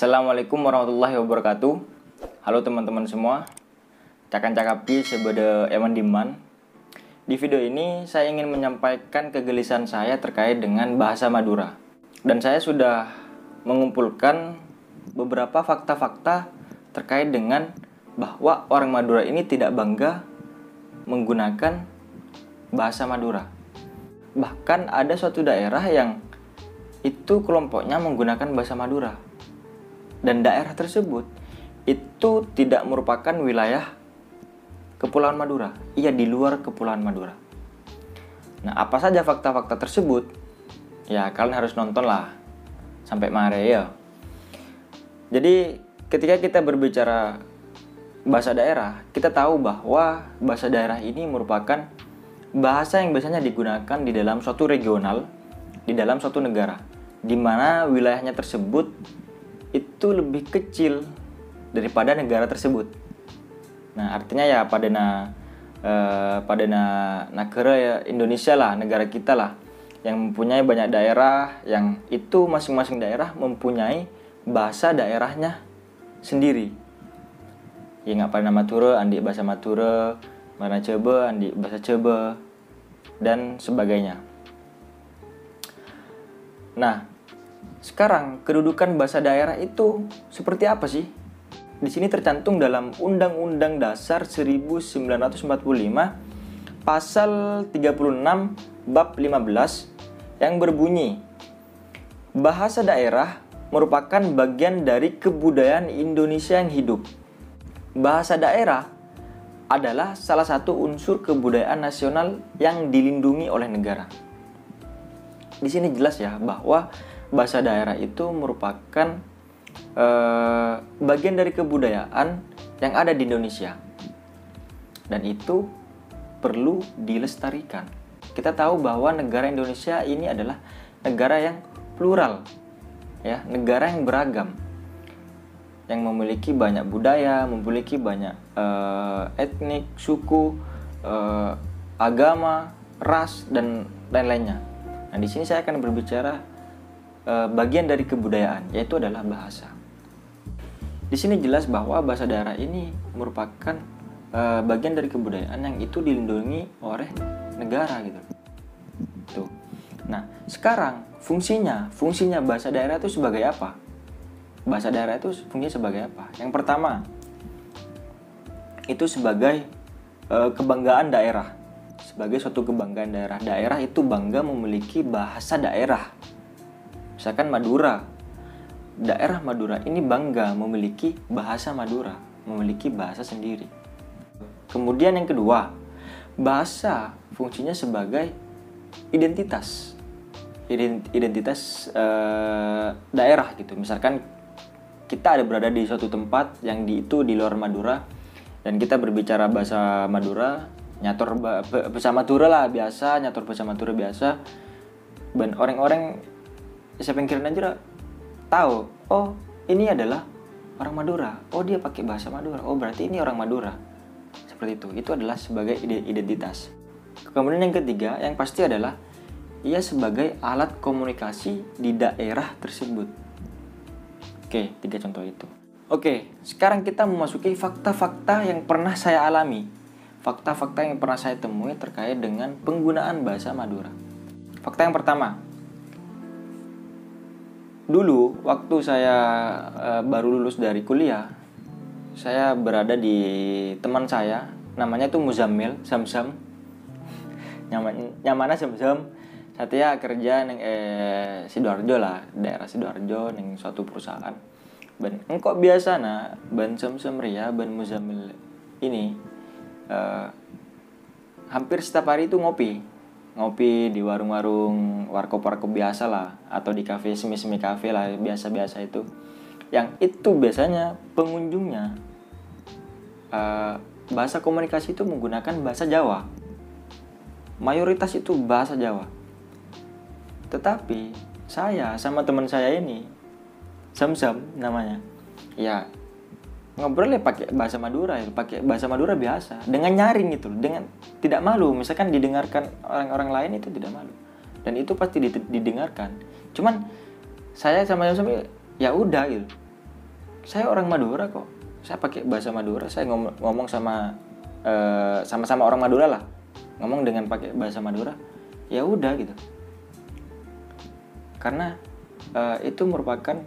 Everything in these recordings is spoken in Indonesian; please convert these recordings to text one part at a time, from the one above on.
Assalamualaikum warahmatullahi wabarakatuh. Halo teman-teman semua. Cakan-cakapi sebeda eman diman. Di video ini saya ingin menyampaikan kegelisahan saya terkait dengan bahasa Madura. Dan saya sudah mengumpulkan beberapa fakta-fakta terkait dengan bahwa orang Madura ini tidak bangga menggunakan bahasa Madura. Bahkan ada suatu daerah yang itu kelompoknya menggunakan bahasa Madura. Dan daerah tersebut itu tidak merupakan wilayah Kepulauan Madura. Ia di luar Kepulauan Madura. Nah, apa saja fakta-fakta tersebut? Ya, kalian harus nonton lah sampai mare ya. Jadi, ketika kita berbicara bahasa daerah, kita tahu bahwa bahasa daerah ini merupakan bahasa yang biasanya digunakan di dalam suatu regional, di dalam suatu negara, di mana wilayahnya tersebut itu lebih kecil daripada negara tersebut. Nah, artinya ya pada negara ya Indonesia lah, negara kita lah, yang mempunyai banyak daerah, yang itu masing-masing daerah mempunyai bahasa daerahnya sendiri. Ya nggak pada Madura, andi bahasa Madura, mana Coba, andi bahasa Coba, dan sebagainya. Nah, sekarang kedudukan bahasa daerah itu seperti apa sih? Di sini tercantum dalam Undang-Undang Dasar 1945 Pasal 36 Bab 15 yang berbunyi, bahasa daerah merupakan bagian dari kebudayaan Indonesia yang hidup. Bahasa daerah adalah salah satu unsur kebudayaan nasional yang dilindungi oleh negara. Di sini jelas ya bahwa bahasa daerah itu merupakan bagian dari kebudayaan yang ada di Indonesia, dan itu perlu dilestarikan. Kita tahu bahwa negara Indonesia ini adalah negara yang plural, ya, negara yang beragam, yang memiliki banyak budaya, memiliki banyak etnik, suku, agama, ras, dan lain-lainnya. Nah, di sini saya akan berbicara bagian dari kebudayaan, yaitu adalah bahasa. Di sini jelas bahwa bahasa daerah ini merupakan bagian dari kebudayaan yang itu dilindungi oleh negara gitu. Tuh. Nah, sekarang fungsinya bahasa daerah itu sebagai apa? Bahasa daerah itu fungsinya sebagai apa? Yang pertama, itu sebagai kebanggaan daerah. Sebagai suatu kebanggaan daerah. Daerah itu bangga memiliki bahasa daerah. Misalkan Madura, daerah Madura ini bangga memiliki bahasa Madura, memiliki bahasa sendiri. Kemudian yang kedua, bahasa fungsinya sebagai identitas, daerah gitu. Misalkan kita ada berada di suatu tempat yang itu di luar Madura, dan kita berbicara bahasa Madura, nyator bahasa Madura lah biasa, nyator bahasa Madura biasa, dan orang-orang saya pikirin aja tahu, oh ini adalah orang Madura, oh dia pakai bahasa Madura, oh berarti ini orang Madura. Seperti itu adalah sebagai identitas. Kemudian yang ketiga, yang pasti adalah ia sebagai alat komunikasi di daerah tersebut. Oke, 3 contoh itu. Oke, sekarang kita memasuki fakta-fakta yang pernah saya alami, fakta-fakta yang pernah saya temui terkait dengan penggunaan bahasa Madura. Fakta yang pertama, dulu waktu saya baru lulus dari kuliah, saya berada di teman saya, namanya tuh Muzammil, Samsam. Nyamannya Samsam. Satya kerja neng Sidoarjo lah, daerah Sidoarjo neng suatu perusahaan. Ben engkau biasa na ban Samsam ria ban Muzammil ini hampir setiap hari itu ngopi di warung-warung warkop-warkop biasa lah, atau di kafe semi-semi kafe lah biasa-biasa itu, yang itu biasanya pengunjungnya bahasa komunikasi itu menggunakan bahasa Jawa, mayoritas itu bahasa Jawa. Tetapi saya sama teman saya ini, Samsam namanya, ya ngobrolnya pakai bahasa Madura, pakai bahasa Madura biasa, dengan nyaring gitu, dengan tidak malu. Misalkan didengarkan orang-orang lain itu tidak malu, dan itu pasti didengarkan. Cuman saya sama ya udah gitu, saya orang Madura kok, saya pakai bahasa Madura, saya ngomong sama orang Madura lah, ngomong dengan pakai bahasa Madura, ya udah gitu. Karena itu merupakan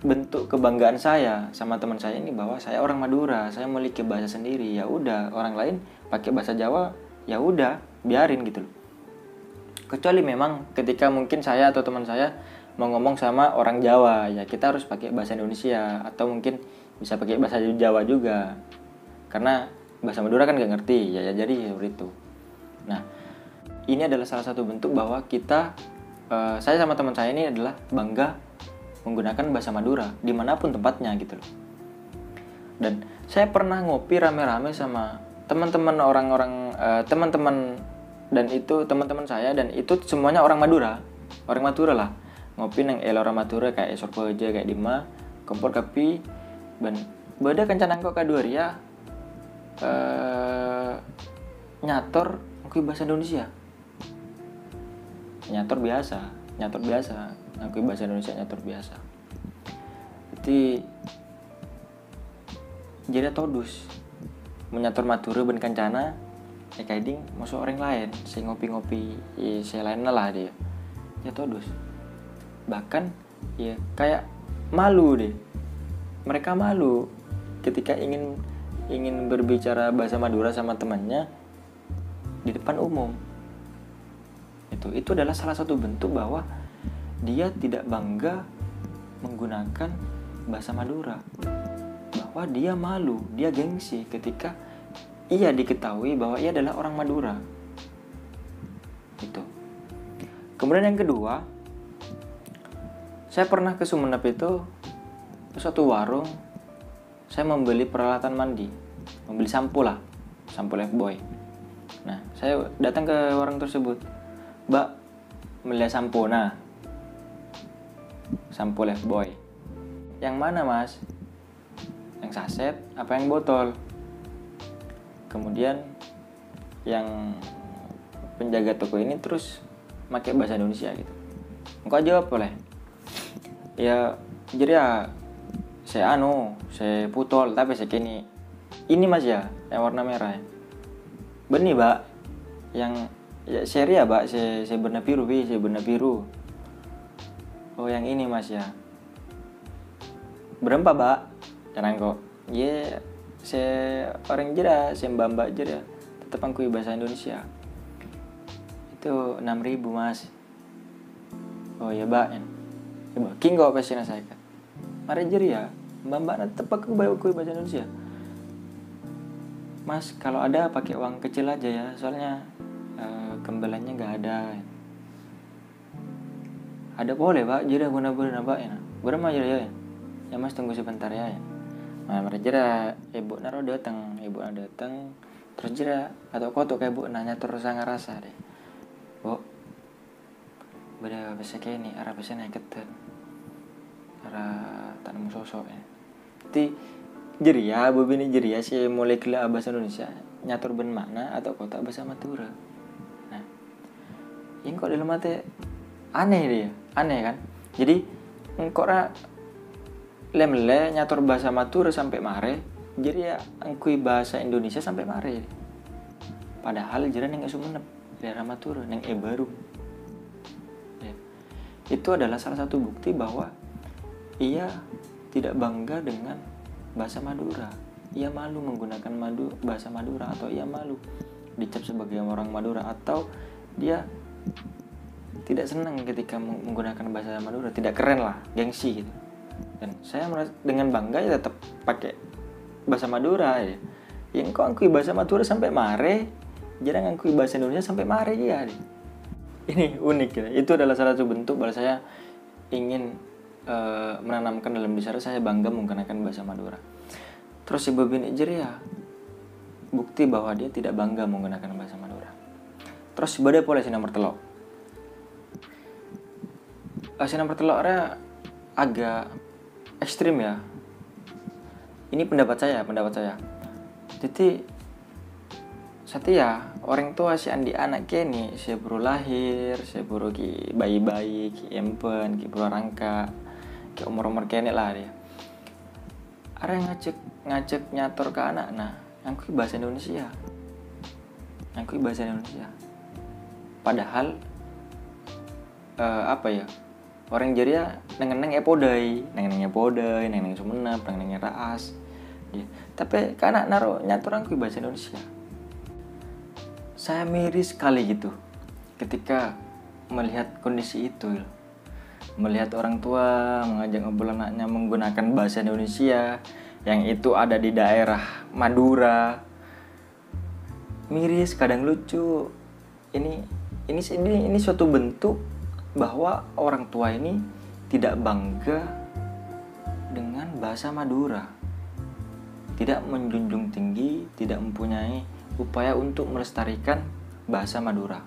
bentuk kebanggaan saya sama teman saya ini, bahwa saya orang Madura, saya memiliki bahasa sendiri. Ya udah, orang lain pakai bahasa Jawa, ya udah biarin gitu loh. Kecuali memang ketika mungkin saya atau teman saya mau ngomong sama orang Jawa, ya kita harus pakai bahasa Indonesia, atau mungkin bisa pakai bahasa Jawa juga, karena bahasa Madura kan gak ngerti ya, jadi seperti itu. Nah, ini adalah salah satu bentuk bahwa kita, saya sama teman saya ini adalah bangga menggunakan bahasa Madura dimanapun tempatnya gitu loh. Dan saya pernah ngopi rame-rame sama teman-teman teman-teman, dan itu teman-teman saya, dan itu semuanya orang Madura lah. Ngopi nang orang Madura kayak Sorpoja, kayak Dima, kompor kopi, dan beda kencan angkok kedua ria nyator ngakui bahasa Indonesia. Nyator biasa ngakui bahasa Indonesia, nyator biasa. Jadi todus menyator Madura ben kancana ya kaiding masuk orang lain, saya ngopi-ngopi ya saya lain lah dia. Ya todus. Bahkan ya kayak malu deh. Mereka malu ketika ingin berbicara bahasa Madura sama temannya di depan umum. Itu adalah salah satu bentuk bahwa dia tidak bangga menggunakan bahasa Madura, bahwa dia malu, dia gengsi ketika ia diketahui bahwa ia adalah orang Madura. Itu. Kemudian yang kedua, saya pernah ke Sumenep itu, ke suatu warung, saya membeli peralatan mandi, membeli sampo Lifebuoy. Nah, saya datang ke warung tersebut, Mbak, beli sampo, sampo Lifebuoy. Yang mana mas? Yang saset apa yang botol? Kemudian yang penjaga toko ini terus pakai bahasa Indonesia gitu. Engkau jawab boleh? Ya, jadi ya saya putol tapi saya kini. Ini mas ya, yang warna merah ya. Benih mbak, yang ya seri ya mbak, saya warna biru. Oh yang ini mas ya. Berapa mbak? Jangan kok. Ya, saya orang jera, saya mbak jera. Tetap angkui bahasa Indonesia. Itu 6.000 mas. Oh ya mbak. Ya mbak, king kok pasien saya kan. Mari jera ya. Mbak tetap angkui bahasa Indonesia. Mas, kalau ada pakai uang kecil aja ya. Soalnya kembaliannya nggak ada. Ada boleh pak, jera guna-guna pak ya. Berapa jera ya? Ya mas tunggu sebentar ya. Nah mereka jera ibu naro datang, terus jera atau kotok kayak ibu nanya terus sangat rasa deh. Bu, beda bahasa kayak ini, arah bahasa naik ketan, arah tanam sosok ya. Jadi jeria, bobini jeria sih mulai kela bahasa Indonesia nyatur ben mana atau kota bahasa Madura. Nah, ini kok dalam mati aneh kan? Jadi kok lemle nyatur bahasa Madura sampai mare, jadi ya angkui bahasa Indonesia sampai mare. Padahal jiran yang Sumenep, daerah Madura, yang baru. Ya. Itu adalah salah satu bukti bahwa ia tidak bangga dengan bahasa Madura. Ia malu menggunakan bahasa Madura, atau ia malu dicap sebagai orang Madura, atau dia tidak senang ketika menggunakan bahasa Madura, tidak keren lah, gengsi gitu. Dan saya dengan bangga ya tetap pakai bahasa Madura ya. Yang kok angkui bahasa Madura sampai mare, jarang angkui bahasa Indonesia sampai mare ya. Ini unik ya. Itu adalah salah satu bentuk bahwa saya ingin menanamkan dalam diri saya bangga menggunakan bahasa Madura. Terus si Bobin Ijeria bukti bahwa dia tidak bangga menggunakan bahasa Madura. Terus si Badai boleh si nomor telok. Si nomor teloknya agak ekstrim ya. Ini pendapat saya. Jadi setia orang tua si andi anak kini, si baru lahir, si baru ki bayi-bayi, ki empen, ki baru rangka, ki umur kene lah dia. ada yang ngajak nyator ke anak ngangkui bahasa Indonesia. Padahal orang Jaria neng podai, neng Sumenep, neng Raas. Tapi karena nyator ngangkui bahasa Indonesia. Saya miris sekali gitu ketika melihat kondisi itu. Melihat orang tua mengajak ngobrol anaknya menggunakan bahasa Indonesia yang itu ada di daerah Madura. Miris, kadang lucu. Ini suatu bentuk bahwa orang tua ini tidak bangga dengan bahasa Madura. Tidak menjunjung tinggi, tidak mempunyai upaya untuk melestarikan bahasa Madura.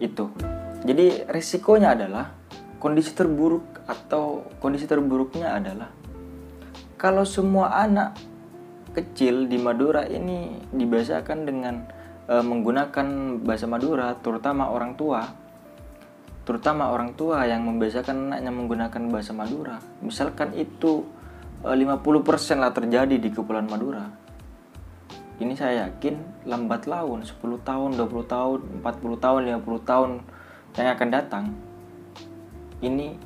Itu. Jadi risikonya adalah kondisi terburuknya adalah kalau semua anak kecil di Madura ini dibiasakan dengan menggunakan bahasa Madura, terutama orang tua yang membiasakan anaknya menggunakan bahasa Madura. Misalkan itu 50% lah terjadi di Kepulauan Madura. Ini saya yakin lambat laun 10 tahun, 20 tahun, 40 tahun, 50 tahun yang akan datang, ini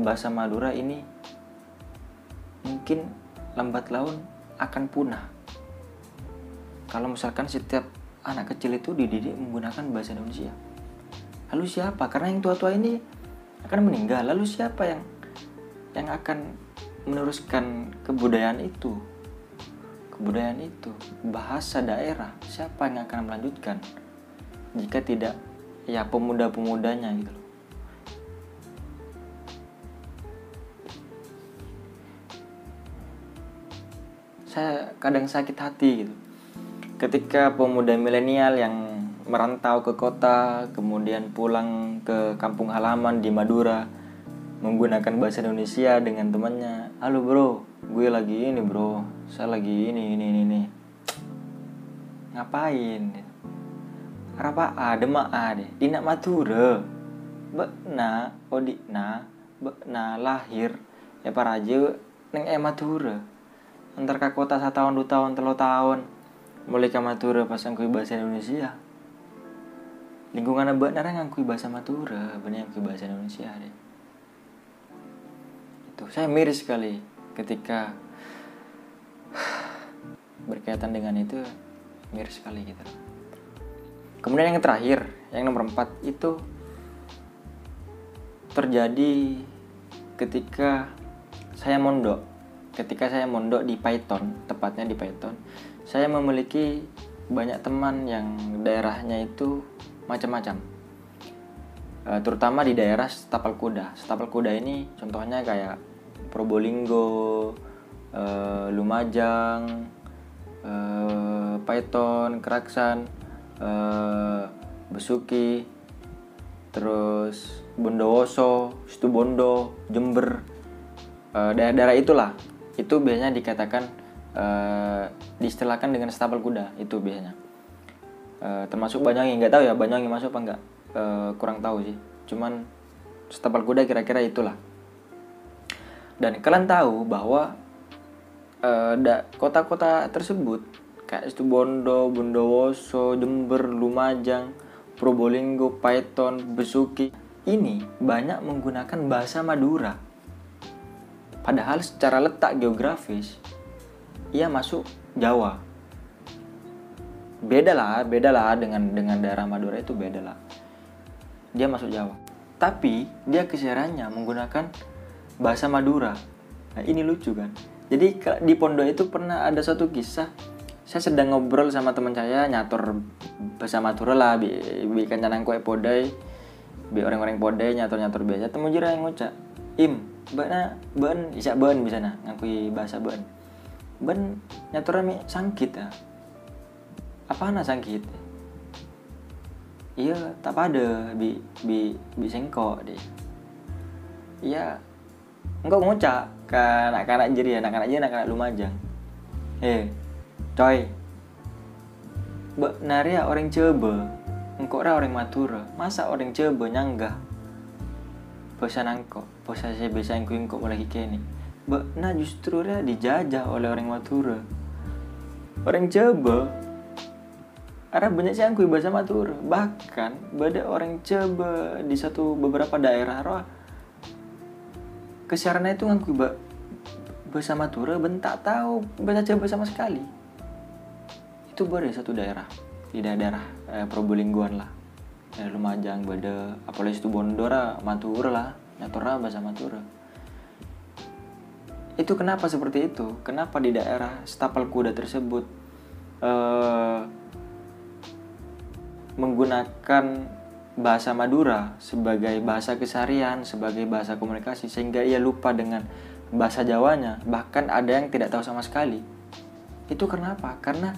bahasa Madura ini mungkin lambat laun akan punah. Kalau misalkan setiap anak kecil itu dididik menggunakan bahasa Indonesia, lalu siapa? Karena yang tua-tua ini akan meninggal. Lalu siapa yang akan meneruskan kebudayaan itu? Bahasa daerah, siapa yang akan melanjutkan? Jika tidak, ya pemuda-pemudanya gitu loh. Saya kadang sakit hati gitu ketika pemuda milenial yang merantau ke kota, kemudian pulang ke kampung halaman di Madura menggunakan bahasa Indonesia dengan temannya. Halo bro, gue lagi ini bro, saya lagi ini. Ngapain? Rapa demak deh, dina Madura. Bekna lahir ya paraja neng Madura. Antar ke kota 1 tahun, 2 tahun, 3 tahun. Mulai ke Madura pas ngangkui bahasa Indonesia. Lingkungan bekna ngangkui bahasa Madura, bener ngangkui bahasa Indonesia deh. Itu saya miris sekali ketika berkaitan dengan itu, miris sekali gitu. Kemudian yang terakhir, yang nomor 4 itu terjadi ketika saya mondok di Python, tepatnya di Python. Saya memiliki banyak teman yang daerahnya itu macam-macam. Terutama di daerah Tapal Kuda. Tapal Kuda ini contohnya kayak Probolinggo, Lumajang, Python, Keraksan, Besuki, terus Bondowoso, Situbondo, Jember, daerah-daerah itulah. Itu biasanya dikatakan diistilahkan dengan Tapal Kuda itu biasanya. Termasuk Banyuwangi, nggak tahu ya Banyuwangi masuk apa enggak, kurang tahu sih. Cuman Tapal Kuda kira-kira itulah. Dan kalian tahu bahwa kota-kota tersebut kayak Situbondo, Bondowoso, Jember, Lumajang, Probolinggo, Python, Besuki ini banyak menggunakan bahasa Madura. Padahal secara letak geografis ia masuk Jawa. Beda lah dengan daerah Madura itu beda lah. Dia masuk Jawa. Tapi dia kesiarannya menggunakan bahasa Madura. Nah, ini lucu kan. Jadi di pondok itu pernah ada suatu kisah. Saya sedang ngobrol sama teman saya nyator bahasa Madura lah, bi kancanang koe podai, bi orang-orang podai nyator biasa. Temu jira yang ngucap, ben isa ben bisa nah ngakui bahasa ben. Ben nyator mi sangkit ya. Apaan sangkit? Iya, tak pada bi sengkok deh. Iya, engkau ngucap ke anak-anak jeri, anak-anak Lumajang. Coy, naria orang Jawa, engkau orang Madura, masa orang Jawa nyanggah bahasa nangko, bahasa saya bahasa engkau mulai kini. nah justru dia dijajah oleh orang Madura, orang Jawa. Ada banyak sih yang kui bahasa Madura, bahkan ada orang Jawa di beberapa daerah roh kesarana itu ngangkui bahasa Madura, bentak tahu bahasa Jawa sama sekali. Itu baru satu daerah di daerah Probolinggoan lah, daerah Lumajang, beda apalagi itu Bondora, Madura lah, nyatora bahasa Madura. Itu kenapa seperti itu? Kenapa di daerah Stapel Kuda tersebut menggunakan bahasa Madura sebagai bahasa keseharian, sebagai bahasa komunikasi, sehingga ia lupa dengan bahasa Jawanya, bahkan ada yang tidak tahu sama sekali. Itu kenapa? Karena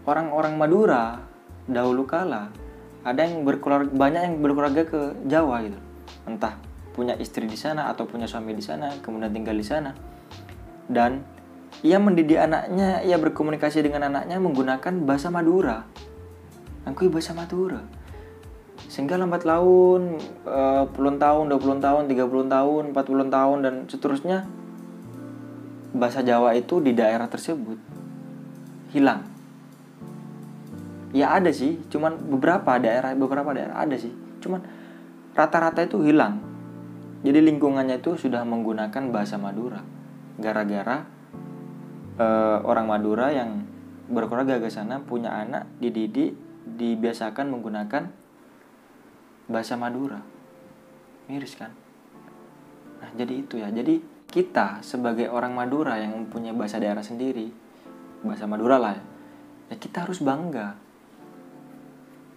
orang-orang Madura dahulu kala ada yang banyak yang berkeluarga ke Jawa gitu, entah punya istri di sana atau punya suami di sana, kemudian tinggal di sana, dan ia mendidik anaknya, ia berkomunikasi dengan anaknya menggunakan bahasa Madura, angkui bahasa Madura, sehingga lambat laun puluhan tahun, 20 tahun, 30 tahun, 40 tahun dan seterusnya, bahasa Jawa itu di daerah tersebut hilang. Ya ada sih, cuman beberapa daerah ada sih, cuman rata-rata itu hilang. Jadi lingkungannya itu sudah menggunakan bahasa Madura, gara-gara orang Madura yang berkeluarga ke sana, punya anak, dididik, dibiasakan menggunakan bahasa Madura. Miris kan? Nah jadi itu ya, jadi kita sebagai orang Madura yang mempunyai bahasa daerah sendiri, bahasa Madura lah ya kita harus bangga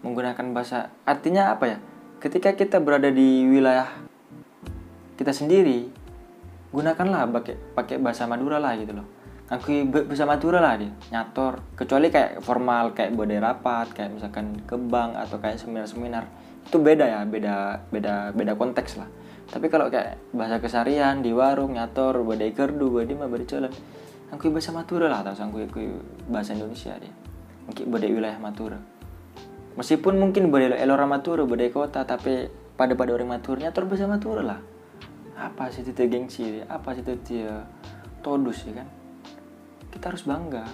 menggunakan bahasa. Artinya apa ya, ketika kita berada di wilayah kita sendiri, gunakanlah pakai bahasa Madura lah gitu loh. Aku bahasa Madura lah dia nyator, kecuali kayak formal kayak bodai rapat, kayak misalkan ke bank atau kayak seminar-seminar, itu beda ya, beda konteks lah. Tapi kalau kayak bahasa keseharian di warung nyator, bodai kerdu, bodai mah bodai colan, aku bahasa Madura lah, atau aku bahasa Indonesia dia, mungkin bodai wilayah Madura. Meskipun mungkin bodai elora Madura, bodai kota, tapi pada orang Madura nyator bahasa Madura lah. Apa sih itu gengsi, apa sih itu todus ya kan? Kita harus bangga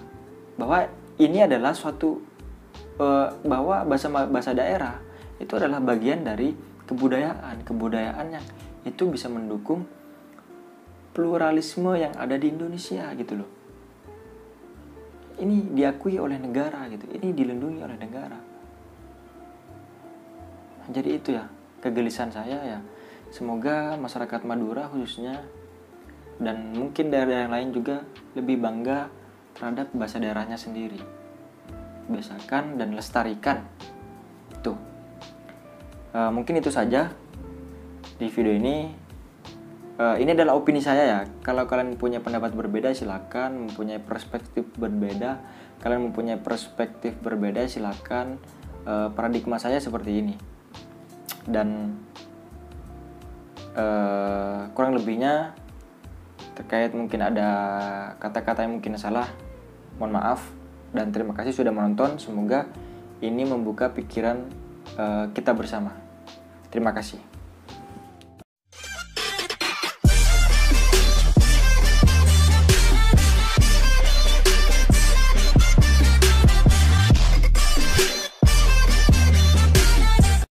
bahwa ini adalah suatu bahwa bahasa daerah itu adalah bagian dari kebudayaan yang itu bisa mendukung pluralisme yang ada di Indonesia gitu loh. Ini diakui oleh negara gitu, ini dilindungi oleh negara. Jadi itu ya kegelisahan saya ya. Semoga masyarakat Madura khususnya dan mungkin daerah yang lain juga lebih bangga terhadap bahasa daerahnya sendiri. Biasakan dan lestarikan. Tuh. Mungkin itu saja di video ini. Ini adalah opini saya ya. Kalau kalian punya pendapat berbeda silakan, mempunyai perspektif berbeda, silakan. Paradigma saya seperti ini. Dan kurang lebihnya terkait mungkin ada kata-kata yang mungkin salah, mohon maaf dan terima kasih sudah menonton. Semoga ini membuka pikiran kita bersama. Terima kasih.